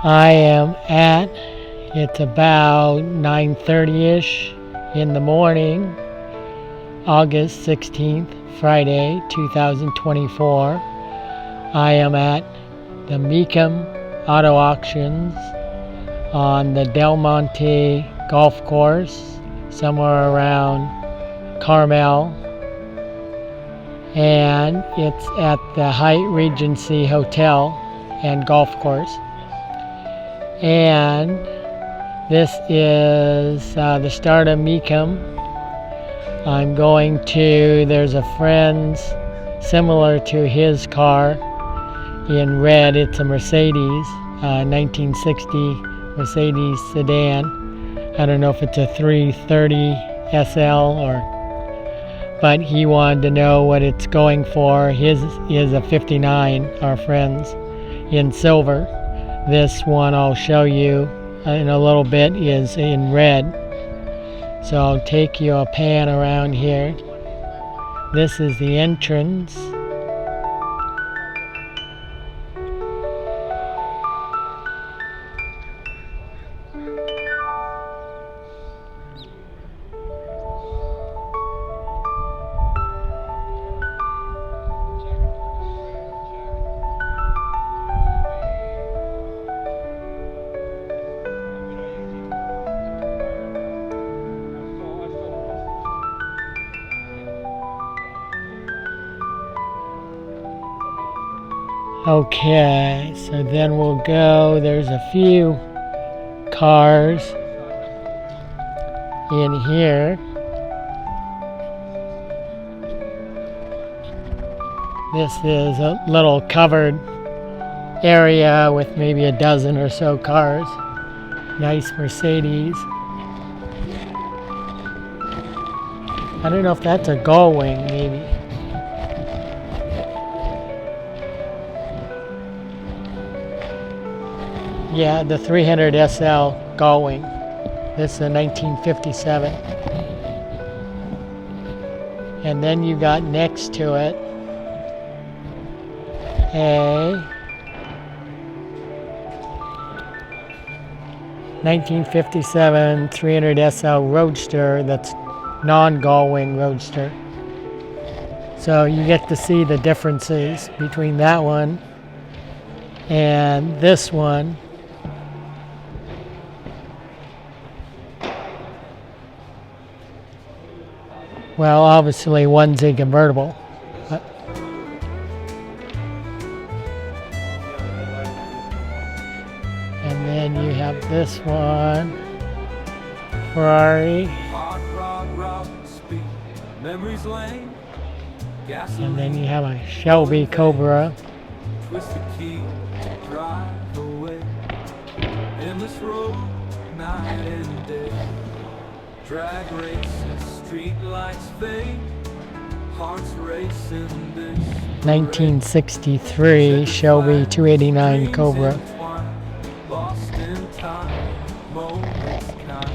I am at, it's about 9:30ish in the morning, August 16th, Friday, 2024. I am at the Mecum Auto Auctions on the Del Monte golf course, somewhere around Carmel, and it's at the Hyatt Regency Hotel and Golf Course. And this is the start of Mecum. I'm going to, there's a friend's similar to his car in red. It's a Mercedes, 1960 Mercedes sedan. I don't know if it's a 330 SL but he wanted to know what it's going for. His is a 59, our friend's, in silver. This one I'll show you in a little bit is in red. So I'll take you a pan around here. This is the entrance. Okay, so then we'll go, there's a few cars in here. This is a little covered area with maybe a dozen or so cars. Nice Mercedes. I don't know if that's a gull wing, maybe. Yeah, the 300 SL gull wing. This is a 1957. And then you got next to it a 1957 300 SL Roadster that's non-gull wing Roadster. So you get to see the differences between that one and this one. Well, obviously one's a convertible. And then you have this one, Ferrari. And then you have a Shelby Cobra. Drag races, street lights fade, hearts racing. 1963 Shelby 289 Cobra. Lost in time, moments kind.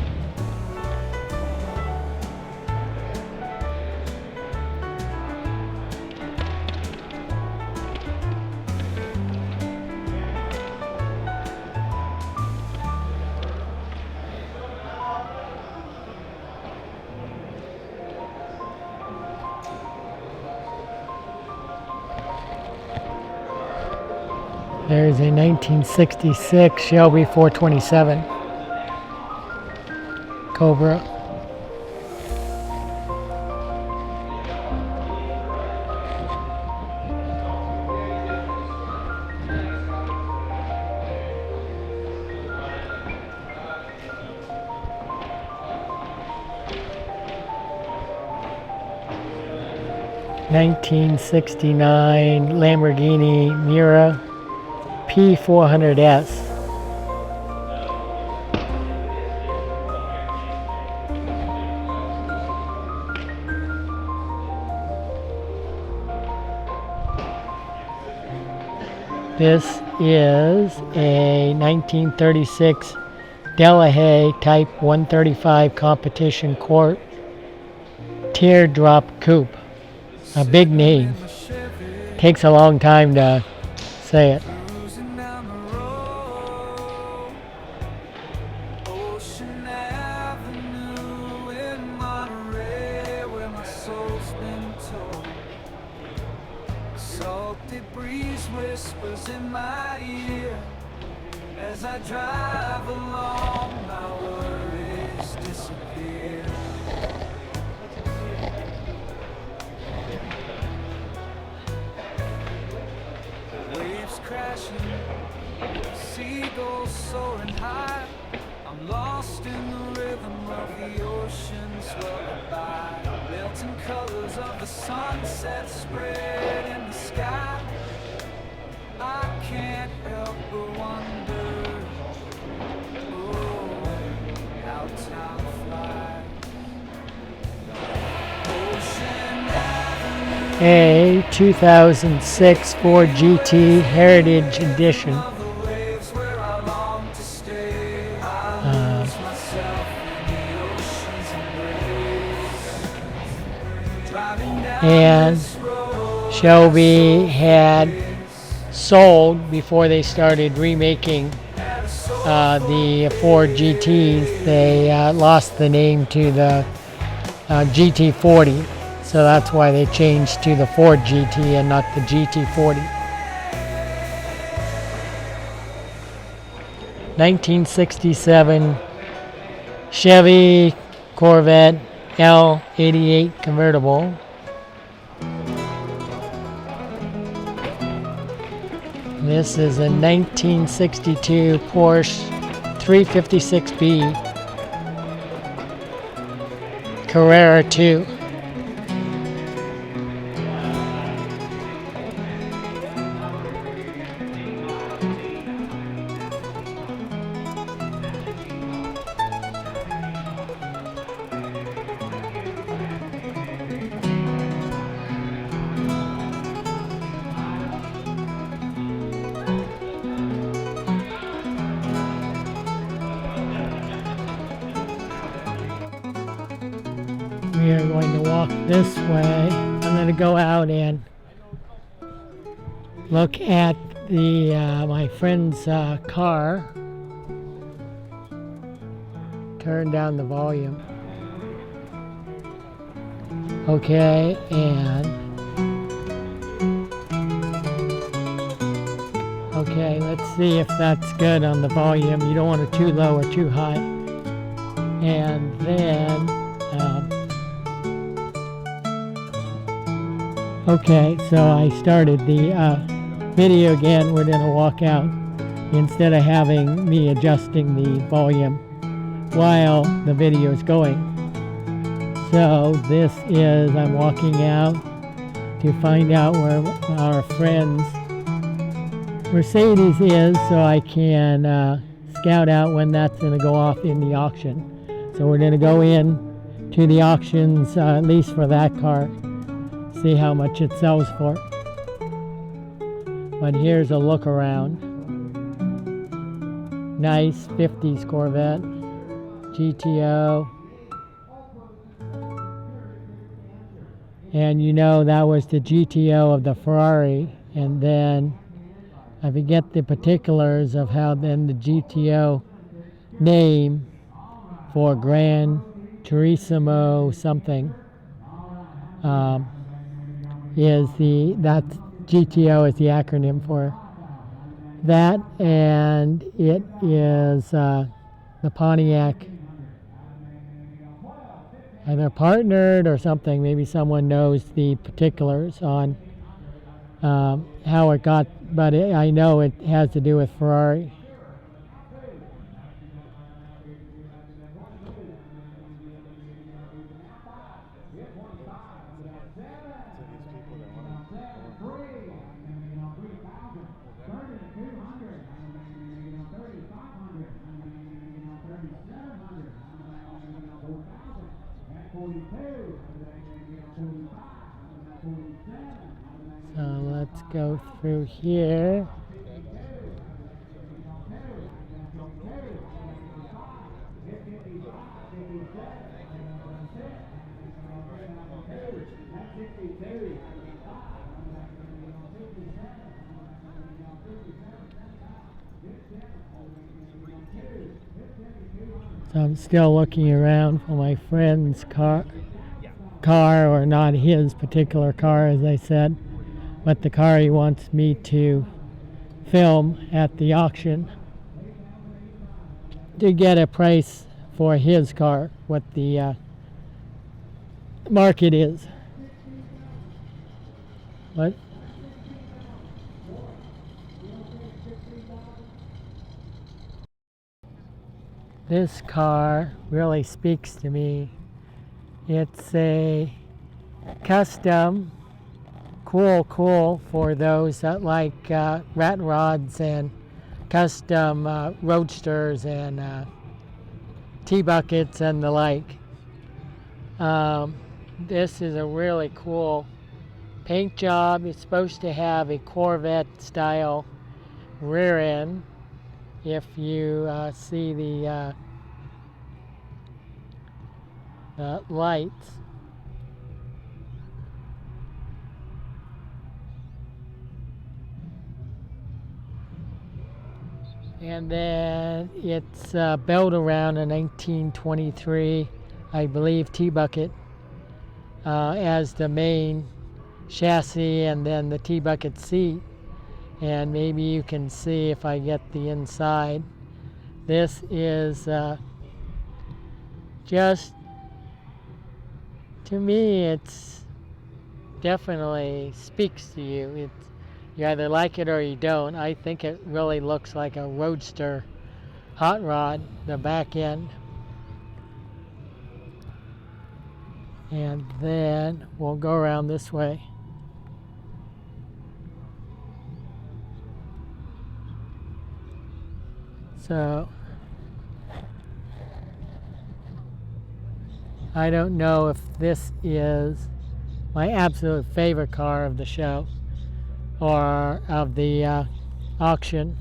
There's a 1966 Shelby 427 Cobra. '69 Lamborghini Miura P400S. This is a 1936 Delahaye Type 135 Competition Court Teardrop Coupe. A big name. Takes a long time to say it. Ocean Avenue in Monterey, where my soul's been torn. Salty breeze whispers in my ear as I drive along, my worries disappear. Waves crashing, seagulls soaring high. I'm lost in the rhythm of the ocean's lullaby. Melting colors of the sunset spread in the sky. I can't help but wonder, oh, how time flies. Ocean Avenue, A 2006 Ford GT Heritage Edition. of the waves where I long to stay. I lose myself in the ocean's embrace. Driving down And this road, Shelby had sold before they started remaking the Ford GTs. They lost the name to the GT40, so that's why they changed to the Ford GT and not the GT40. 1967 Chevy Corvette L88 convertible. This is a 1962 Porsche 356B Carrera 2. We are going to walk this way. I'm going to go out and look at the my friend's car. Turn down the volume. Okay, and okay, let's see if that's good on the volume. You don't want it too low or too high. And then okay, so I started the video again. We're going to walk out instead of having me adjusting the volume while the video is going. So this is, I'm walking out to find out where our friend's Mercedes is so I can scout out when that's going to go off in the auction. So we're going to go in to the auctions, at least for that car. See how much it sells for. But here's a look around. Nice 50s Corvette, GTO. And you know that was the GTO of the Ferrari. And then I forget the particulars of how then the GTO name for Gran Turismo something. Is that GTO is the acronym for that, and it is the Pontiac either partnered or something. Maybe someone knows the particulars on how it got, but I know it has to do with Ferrari. So let's go through here. So I'm still looking around for my friend's car, or not his particular car, as I said, but the car he wants me to film at the auction to get a price for his car, what the market is. But this car really speaks to me. It's a custom cool for those that like rat rods and custom roadsters and T-buckets and the like. This is a really cool paint job. It's supposed to have a Corvette style rear end. If you see the lights. And then it's built around a 1923, I believe, T-bucket as the main chassis, and then the T-bucket seat. And maybe you can see if I get the inside. This is just, to me, it's definitely speaks to you. You either like it or you don't. I think it really looks like a roadster hot rod, the back end. And then we'll go around this way. So I don't know if this is my absolute favorite car of the show or of the auction,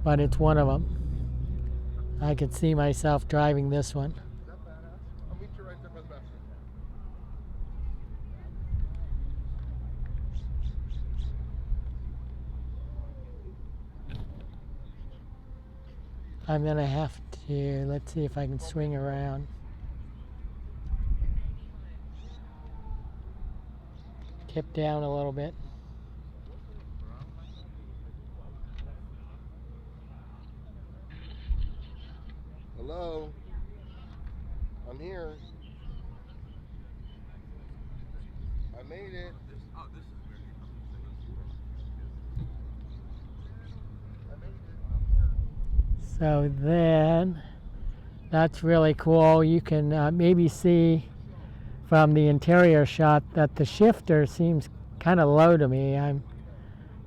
but it's one of them. I could see myself driving this one. I'm gonna have to, let's see if I can swing around. Tip down a little bit. Hello, I'm here. I made it. So then, that's really cool. You can maybe see from the interior shot that the shifter seems kind of low to me. I'm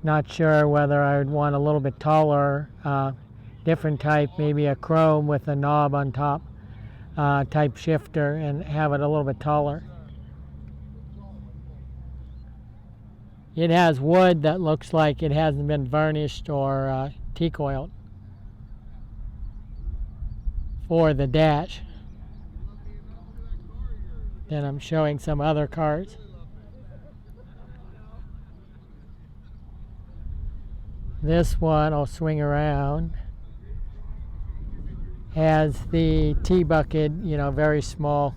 not sure whether I would want a little bit taller, different type, maybe a chrome with a knob on top type shifter, and have it a little bit taller. It has wood that looks like it hasn't been varnished or teak oiled for the dash. Then I'm showing some other cars. This one, I'll swing around, has the T-bucket, you know, very small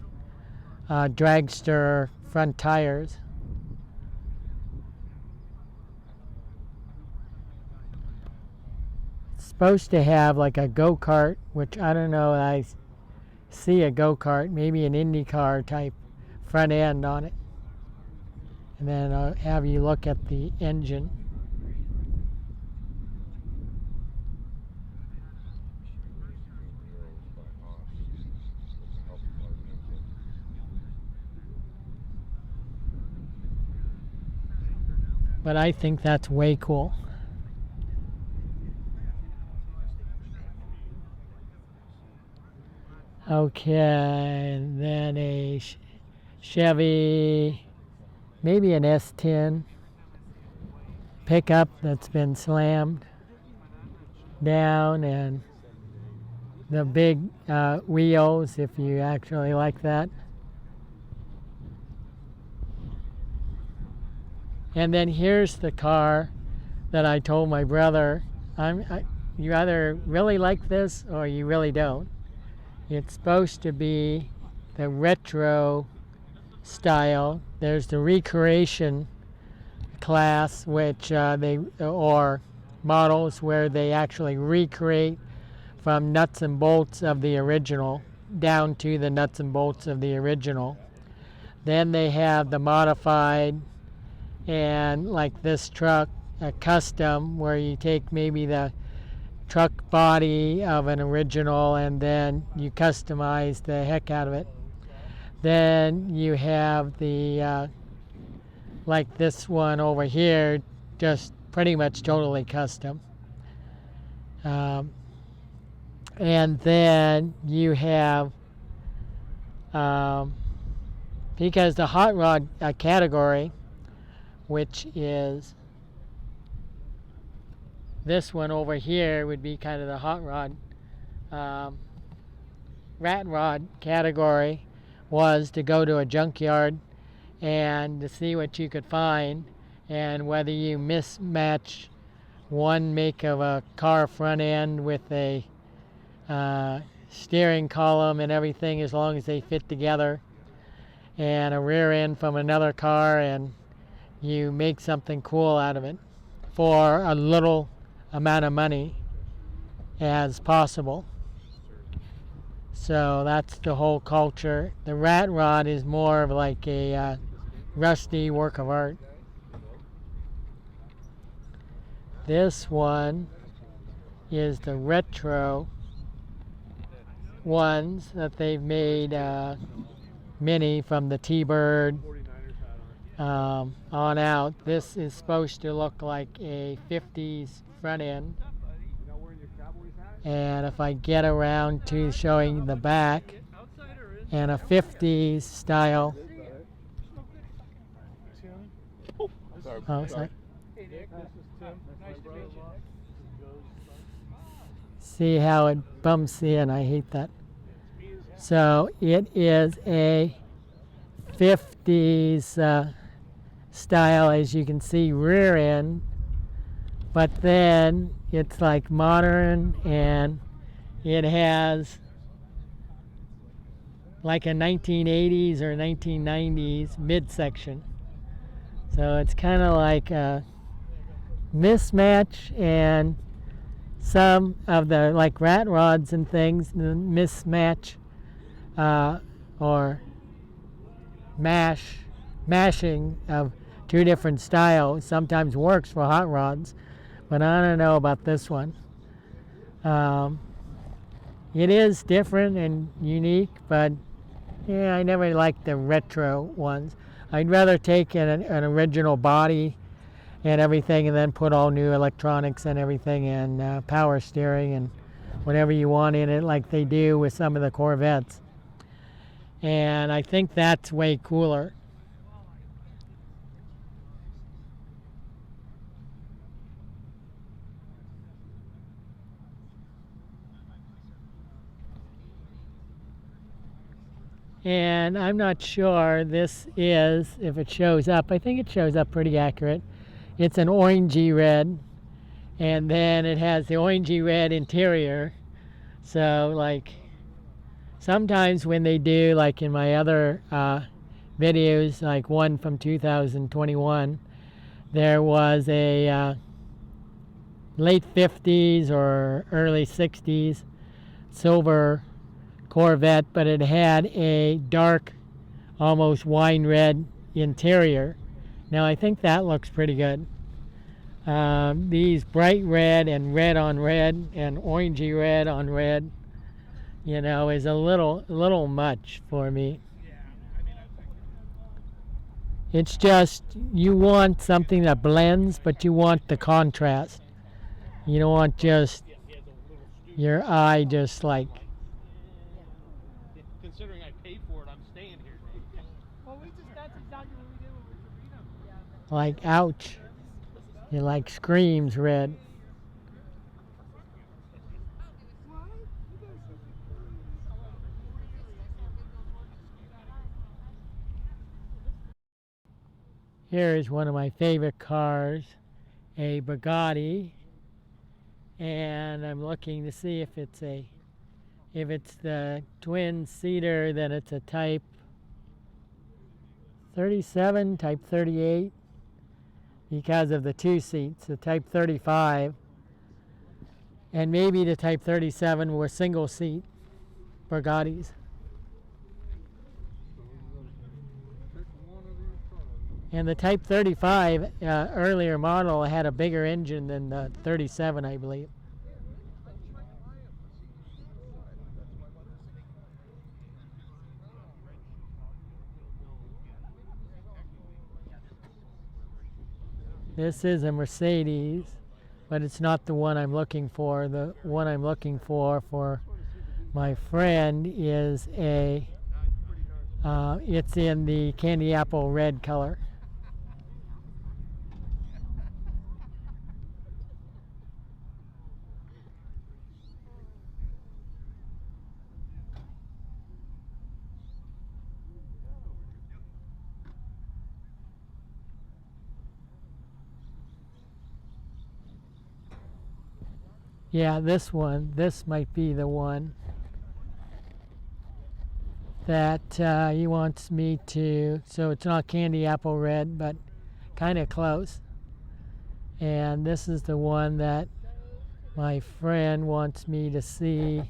dragster front tires. It's supposed to have like a go-kart, which I don't know, I see a go-kart, maybe an IndyCar type front end on it. And then I'll have you look at the engine. But I think that's way cool. Okay, and then a Chevy, maybe an S10 pickup that's been slammed down, and the big wheels, if you actually like that. And then here's the car that I told my brother, you either really like this or you really don't. It's supposed to be the retro style. There's the recreation class, which or models where they actually recreate from nuts and bolts of the original down to the nuts and bolts of the original. Then they have the modified, and like this truck, a custom, where you take maybe the truck body of an original and then you customize the heck out of it. Then you have the like this one over here, just pretty much totally custom. And then you have, because the hot rod category, which is this one over here, would be kind of the hot rod. Rat rod category was to go to a junkyard and to see what you could find, and whether you mismatch one make of a car front end with a steering column and everything, as long as they fit together, and a rear end from another car, and you make something cool out of it for a little amount of money as possible. So that's the whole culture. The rat rod is more of like a rusty work of art. This one is the retro ones that they've made mini from the T-Bird on out. This is supposed to look like a 50s front end. And if I get around to showing the back, and a 50s style. Oh, sorry. See how it bumps in? I hate that. So it is a 50s style, as you can see, rear end, but then it's like modern, and it has like a 1980s or 1990s midsection. So it's kind of like a mismatch, and some of the like rat rods and things, the mismatch or mashing of two different styles sometimes works for hot rods, but I don't know about this one. It is different and unique, but yeah, I never liked the retro ones. I'd rather take an original body and everything, and then put all new electronics and everything, and power steering and whatever you want in it, like they do with some of the Corvettes. And I think that's way cooler. And I'm not sure this is, if it shows up. I think it shows up pretty accurate. It's an orangey red, and then it has the orangey red interior. So like sometimes when they do, like in my other videos, like one from 2021, there was a late 50s or early 60s silver Corvette, but it had a dark, almost wine red interior. Now I think that looks pretty good. These bright red and red on red and orangey red on red, you know, is a little much for me. It's just, you want something that blends, but you want the contrast. You don't want just your eye just like. Considering I paid for it, I'm staying here. Well, that's exactly what we did with Torino. Like, ouch. It like screams red. Here is one of my favorite cars, a Bugatti, and I'm looking to see if it's a If it's the twin-seater, then it's a Type 37, Type 38, because of the two seats. The Type 35 and maybe the Type 37 were single seat Bugattis. And the Type 35 earlier model had a bigger engine than the 37, I believe. This is a Mercedes, but it's not the one I'm looking for. The one I'm looking for my friend is a, it's in the candy apple red color. Yeah, this one. This might be the one that he wants me to. So it's not candy apple red, but kind of close. And this is the one that my friend wants me to see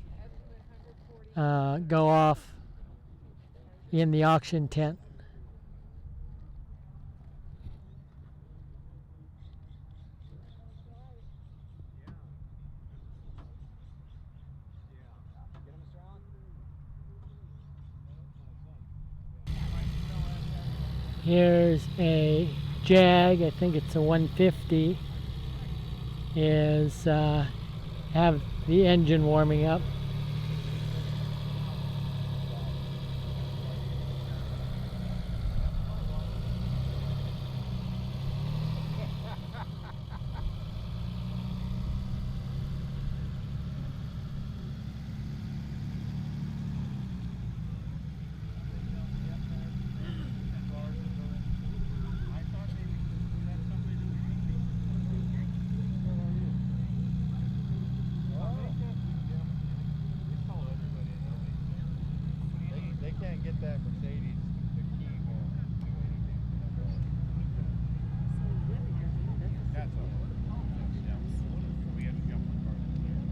go off in the auction tent. Here's a Jag, I think it's a 150, is have the engine warming up. They can't get that Mercedes, the key won't do anything. That's all. We had to jump the car there.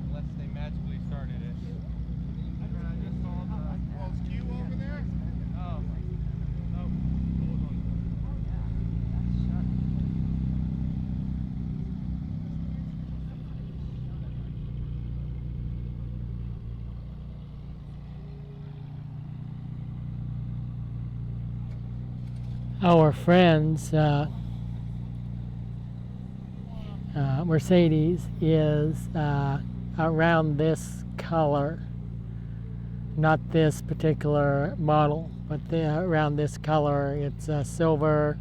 Unless they magically started it. I just saw the queue over there? Oh. No. Our friend's Mercedes is around this color, not this particular model, but around this color. It's silver,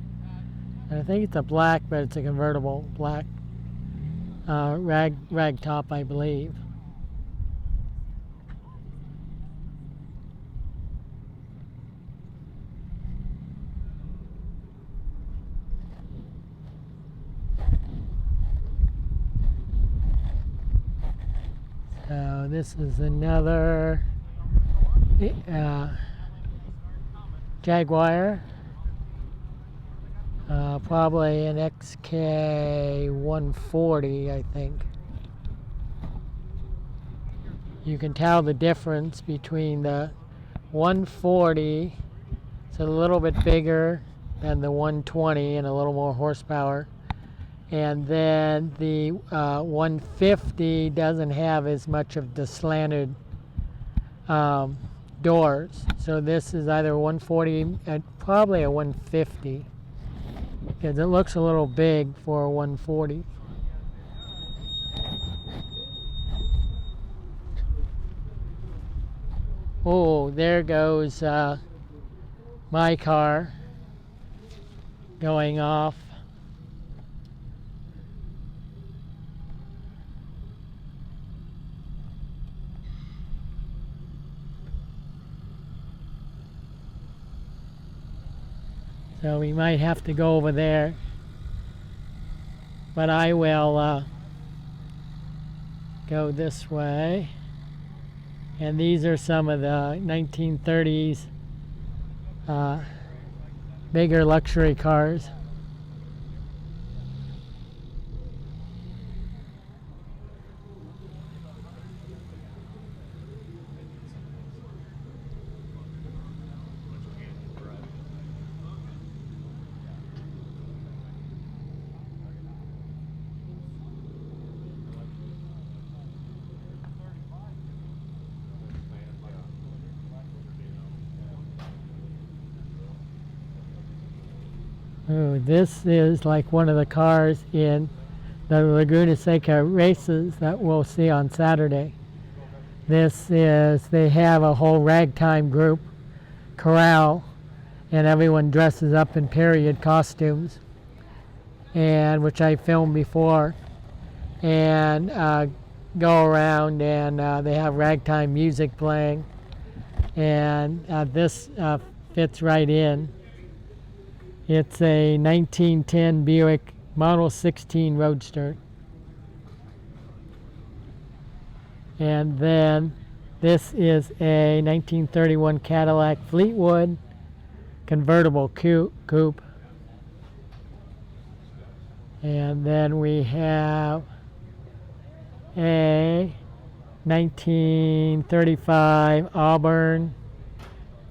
and I think it's a black, but it's a convertible black rag top, I believe. So this is another Jaguar, probably an XK 140, I think. You can tell the difference between the 140, it's a little bit bigger than the 120 and a little more horsepower. And then the 150 doesn't have as much of the slanted doors. So this is either a 140 and probably a 150, because it looks a little big for a 140. Oh, there goes my car going off. So we might have to go over there, but I will go this way. And these are some of the 1930s bigger luxury cars. Ooh, this is like one of the cars in the Laguna Seca races that we'll see on Saturday. This is, they have a whole ragtime group, corral, and everyone dresses up in period costumes, and which I filmed before, and go around and they have ragtime music playing, and this fits right in. It's a 1910 Buick Model 16 Roadster. And then this is a 1931 Cadillac Fleetwood convertible coupe. And then we have a 1935 Auburn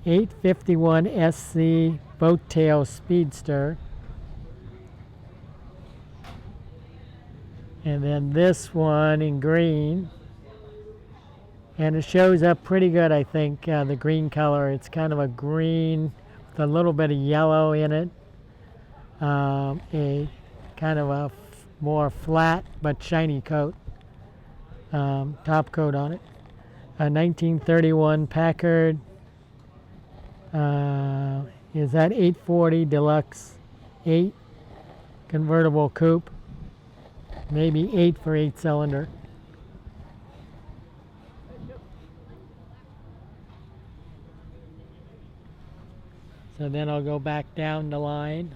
851 SC boat tail speedster. And then this one in green. And it shows up pretty good, I think, the green color. It's kind of a green with a little bit of yellow in it. A kind of a more flat but shiny coat, top coat on it. A 1931 Packard. Is that 840 Deluxe 8 convertible coupe? Maybe 8 for 8 cylinder. So then I'll go back down the line.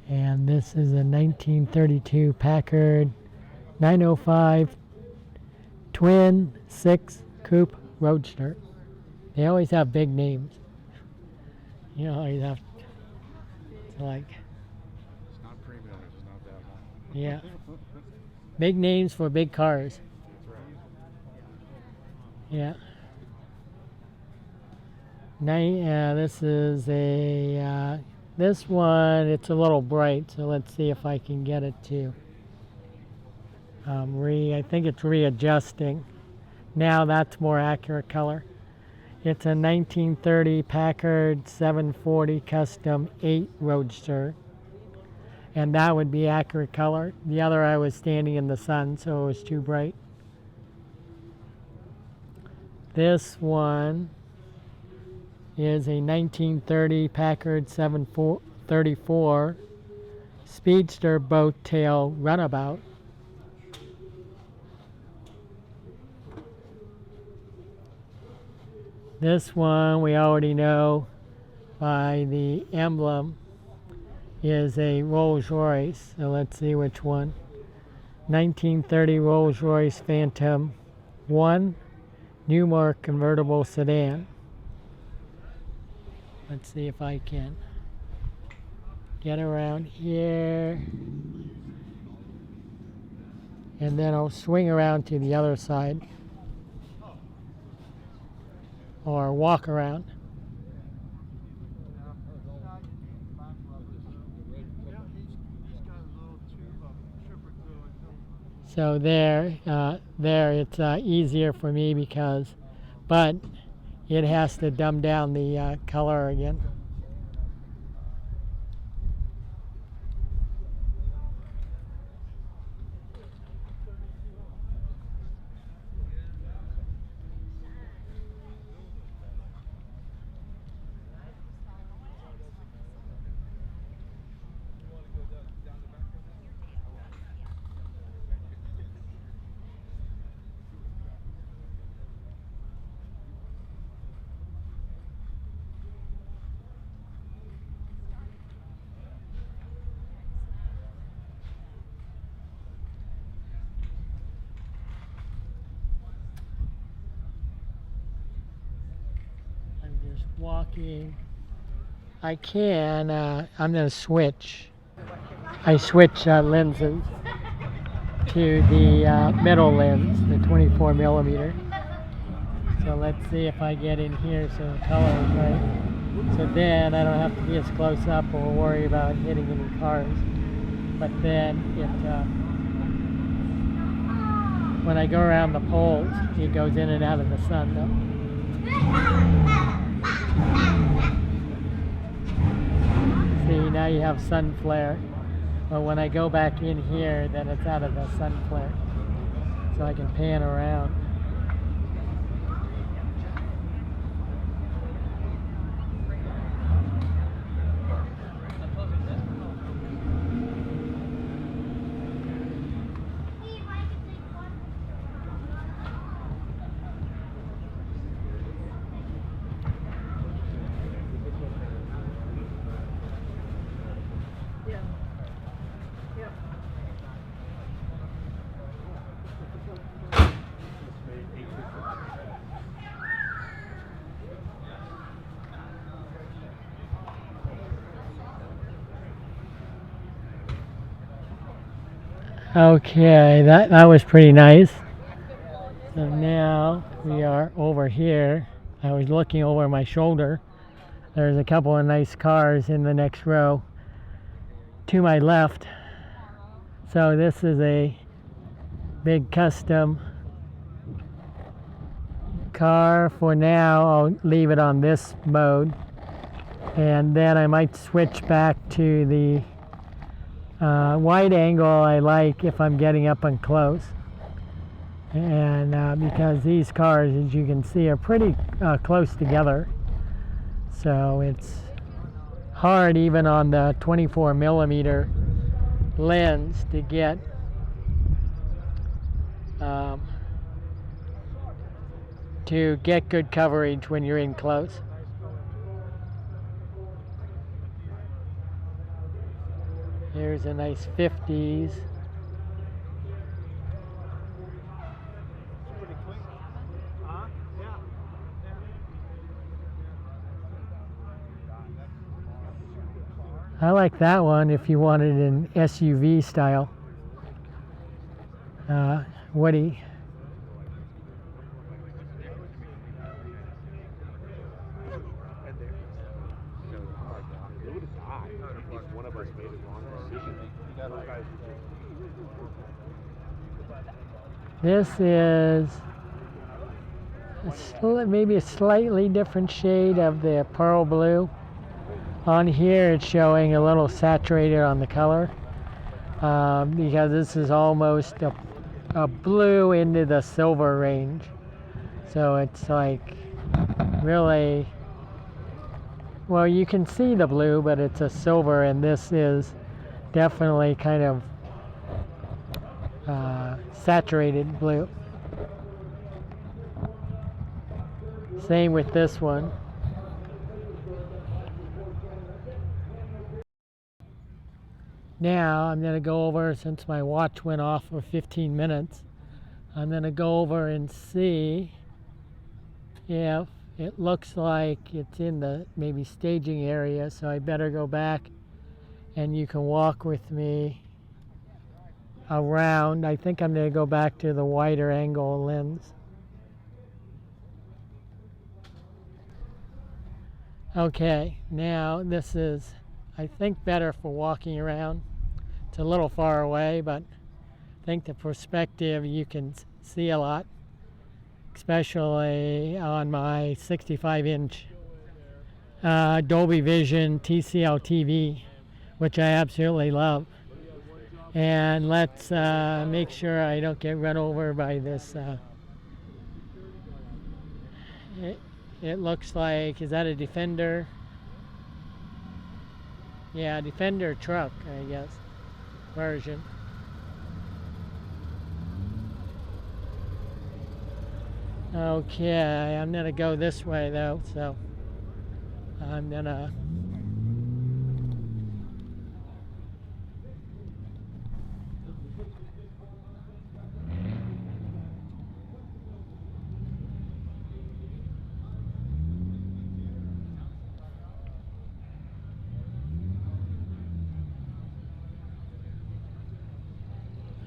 And this is a 1932 Packard 905 Twin 6 Coupe Roadster. They always have big names. You know, you have to like, It's not premium, it's not that one. yeah, big names for big cars. That's right. Yeah. This is a, this one, it's a little bright, so let's see if I can get it to I think it's readjusting. Now that's more accurate color. It's a 1930 Packard 740 Custom 8 Roadster. And that would be accurate color. The other, I was standing in the sun, so it was too bright. This one is a 1930 Packard 734 Speedster boat tail runabout. This one we already know by the emblem is a Rolls Royce. So let's see which one. 1930 Rolls Royce Phantom 1 Newmark convertible sedan. Let's see if I can get around here. And then I'll swing around to the other side. Or walk around. So there it's easier for me because, but it has to dumb down the color again. walking, I can, I'm going to switch. I switch lenses to the middle lens, the 24 millimeter. So let's see if I get in here so the color is right. So then I don't have to be as close up or worry about hitting any cars. But then when I go around the poles, it goes in and out of the sun though. See, now you have sun flare. But when I go back in here, then it's out of the sun flare. So I can pan around. Okay, that was pretty nice. So now we are over here. I was looking over my shoulder. There's a couple of nice cars in the next row to my left. So this is a big custom car. For now, I'll leave it on this mode. And then I might switch back to the wide angle I like if I'm getting up and close. And because these cars, as you can see, are pretty close together. So it's hard even on the 24 millimeter lens to get good coverage when you're in close. Here's a nice 50s. I like that one if you wanted an SUV style. Woody. This is maybe a slightly different shade of the pearl blue. On here it's showing a little saturated on the color because this is almost a blue into the silver range. So it's like really, well, you can see the blue, but it's a silver, and this is definitely kind of saturated blue. Same with this one. Now I'm going to go over, since my watch went off for 15 minutes, I'm going to go over and see if it looks like it's in the maybe staging area. So I better go back and you can walk with me around. I think I'm going to go back to the wider angle lens. Okay, now this is, I think, better for walking around. It's a little far away, but I think the perspective you can see a lot, especially on my 65-inch Dolby Vision TCL TV, which I absolutely love. And let's make sure I don't get run over by this. It looks like, is that a Defender? Yeah, Defender truck, I guess, version. Okay, I'm gonna go this way though, so I'm gonna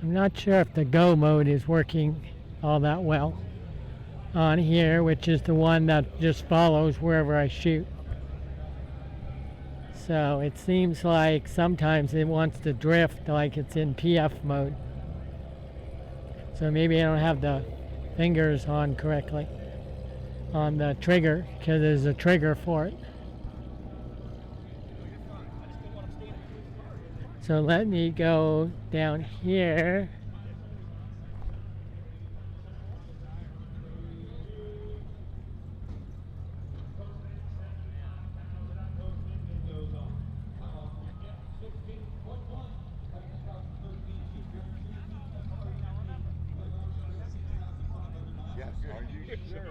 I'm not sure if the go mode is working all that well on here, which is the one that just follows wherever I shoot. So it seems like sometimes it wants to drift like it's in PF mode. So maybe I don't have the fingers on correctly on the trigger, because there's a trigger for it. So let me go down here. Yes, are you sure?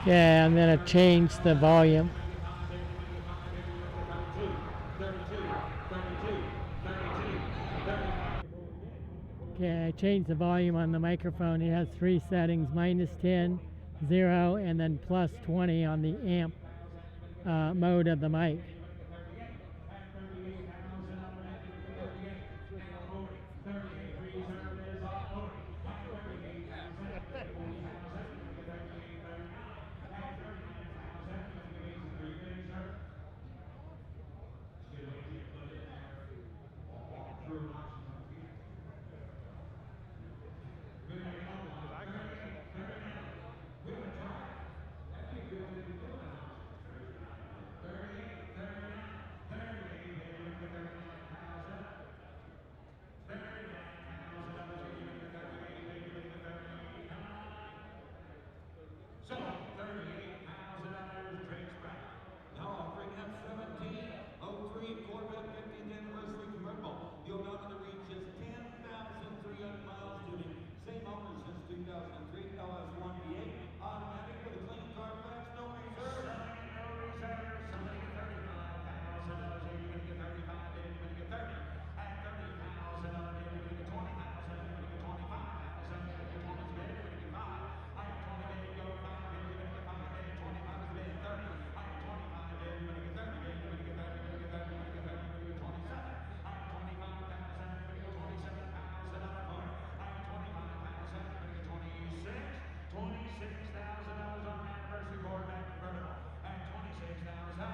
Yeah, I'm gonna change the volume. Okay, I changed the volume on the microphone. It has 3 settings: -10, 0, and then +20 on the amp mode of the mic. So, $38,000 trades back. Now offering F-1703 Corvette 50th anniversary convertible. The odometer reaches 10,300 miles to the same owner since 2003. LS1V8 automatic with a clean Carfax, no reserve. No reserve. Somebody get $35,000. Anybody get $35,000? Anybody get $30,000? At $30,000. Anybody get $20,000? Anybody get $25,000? Anybody get $20,000? Anybody get $5,000? I have 20 days to go. 5 days. Anybody get 5 days? 25 is bid. 30. I have 25 days. Anybody get 30 days? Anybody get 30? Anybody get 30? Anybody get 30? Anybody get 27? I have 25,000. Anybody get $27,000 for it? I have 25,000. Anybody get 26? $26,000 on an anniversary Corvette convertible. At 26,000. And now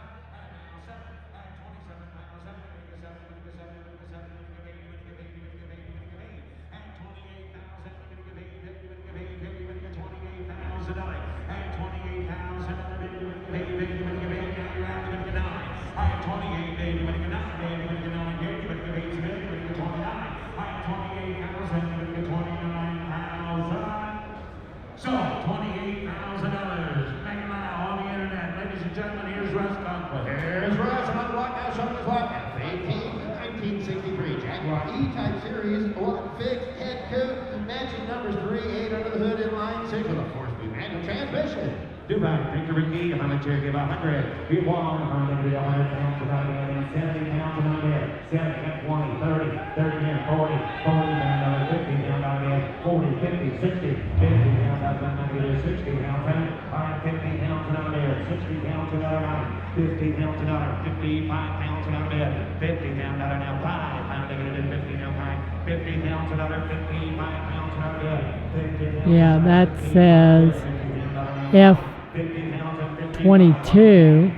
7. At 27,000. Anybody get 7? Anybody get 7? Anybody get 7? Anybody get 8? Anybody get 8? Anybody get 8? Anybody get 8? At 28,000. Anybody get 8? Anybody get 8? Anybody get $28,000. At 28,000. Anybody get 8? Anybody get 8? Now you're out. Anybody get 9. I have 28. Anybody get 9? Anybody get 9? Anybody get 8? Anybody get 29? I have 28,000. Anybody get 29,000. So, $28,000. Make it loud on the internet. Ladies and gentlemen, here's Russ Conklin. Here's Russ on the block now, showing his block. F-18 1963 Jaguar E-Type Series, one fixed head coupe, matching numbers 3, 8 under the hood in line 6 with a 4-speed manual transmission. Dubai, Victor Ricky, Honda Cherokee about 100. Be 100, Honda be 100 pounds without getting 70 pounds without getting 70 and 20, 30, 30 and 40, 40 down to 50 down to 40, 50, 60, 50 down to 60 pounds. I have 50 pounds without there, 60 pounds without out, 50 pounds without, 55 pounds without there, 50 down to now 5 pounds negative 50 now 5, 50 pounds without 55 pounds without there, 50 pounds. Yeah, that says F22.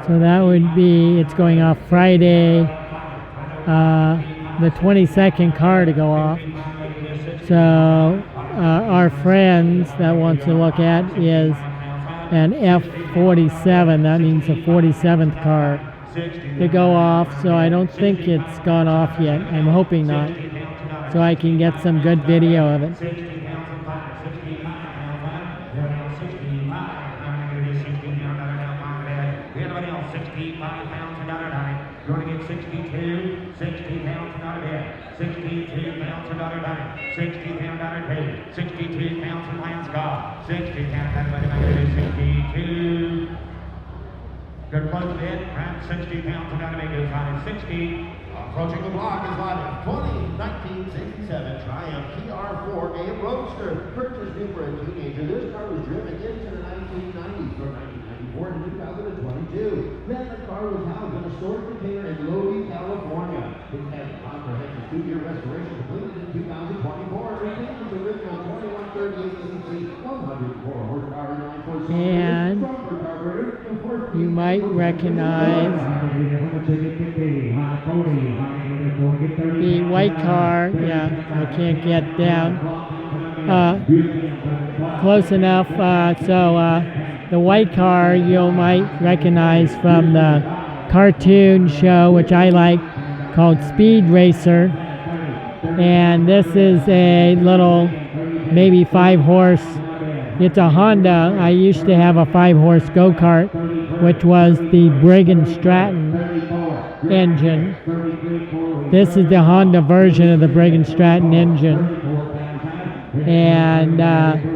So that would be, it's going off Friday, the 22nd car to go off. So our friends that wants to look at is an F47. That means the 47th car to go off. So I don't think it's gone off yet. I'm hoping not. So I can get some good video of it. 65 pounds and out of 9. Going to get 62, 60 pounds and out of 10. 62 pounds for Dr. Dunn, 60 pound Dr. Page, 62 pounds for Lance Goff, 60 pound Dr. 62. Good close bid, around 60 pounds for Dr. Goes on at 60. Approaching the block is lot 20, 1967 Triumph TR4 AM Roadster. Purchased new for a teenager. This car was driven into the 1990s from 1994 to 2022. Then the car was housed in a storage container in Lodi, California. It had a comprehensive 2-year restoration completed in 2024. It retains its original 2138cc 104 horsepower 9.6. And you might recognize the white car. Yeah, I can't get down close enough. The white car you might recognize from the cartoon show, which I like, called Speed Racer. And this is a little, maybe 5-horse. It's a Honda. I used to have a 5-horse go-kart, which was the Briggs & Stratton engine. This is the Honda version of the Briggs & Stratton engine. And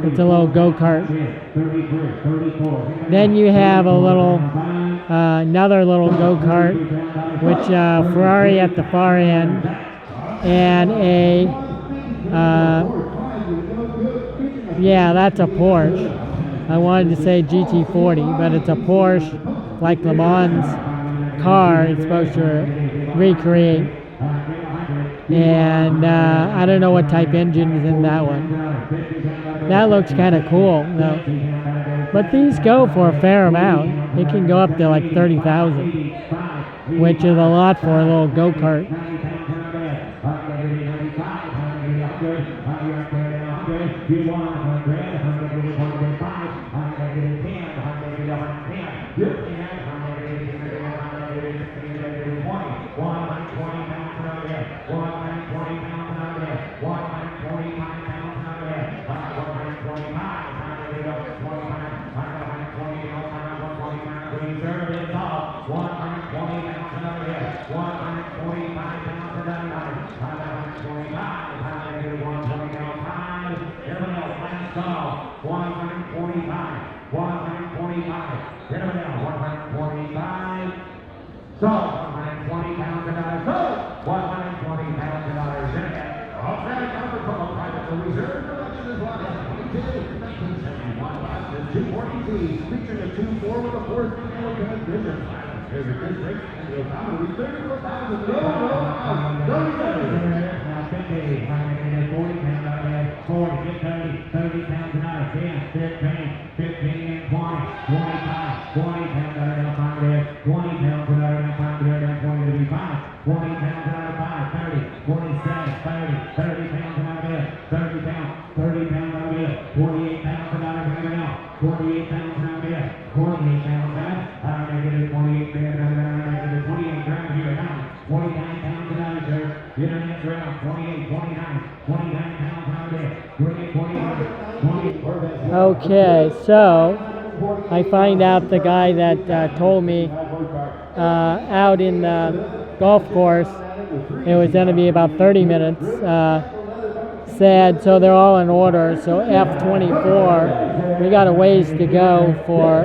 it's a little go-kart. Then you have a little, another little go-kart, which Ferrari at the far end, and a, yeah, that's a Porsche. I wanted to say GT40, but it's a Porsche, like Le Mans car it's supposed to recreate. And I don't know what type engine is in that one. That looks kind of cool, though. But these go for a fair amount. They can go up to like 30,000, which is a lot for a little go-kart. So, 120 pounds a dollar. So, 120 pounds a dollar. Automatic number from a private reserve production is lot 22, 1971 Boston 240Z, featuring a 2.4 with a 4-speed manual transmission. Favorite district, and the economy 34,000. No, 50, 40 pounds out of that, 40, get 30 pounds an hour, 10, 15, 15 and 20, 25, 20 pounds out of that, 20 pounds out of that, 20 to be 5, 20 pounds out of 5, 30, 27, 30 pounds out of that, 30 pounds out of that, 48 pounds out of that, 48 pounds out of that, 48 pounds out of that, 28 pounds out of that, 28 grams here now, 29 pounds out of there, internet ground, 28, 29, 29 pounds out of there, 28, 20. Okay, so I find out the guy that told me out in the golf course it was going to be about 30 minutes said, so they're all in order. So F24, we got a ways to go for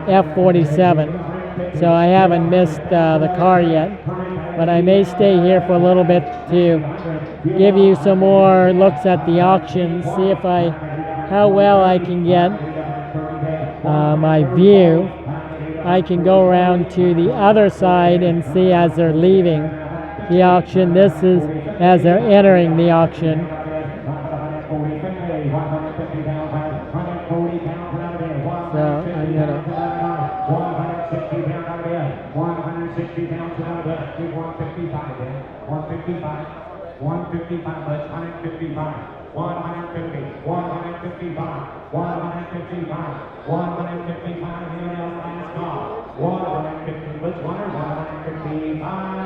F47. So I haven't missed the car yet, but I may stay here for a little bit to give you some more looks at the auction, see if how well I can get my view. I can go around to the other side and see as they're leaving the auction. This is as they're entering the auction. So I'm gonna 160 pounds out of that, 155 there, 155, 155, but 155, 150, 155, 155, 155, here else last call, 150, but 155,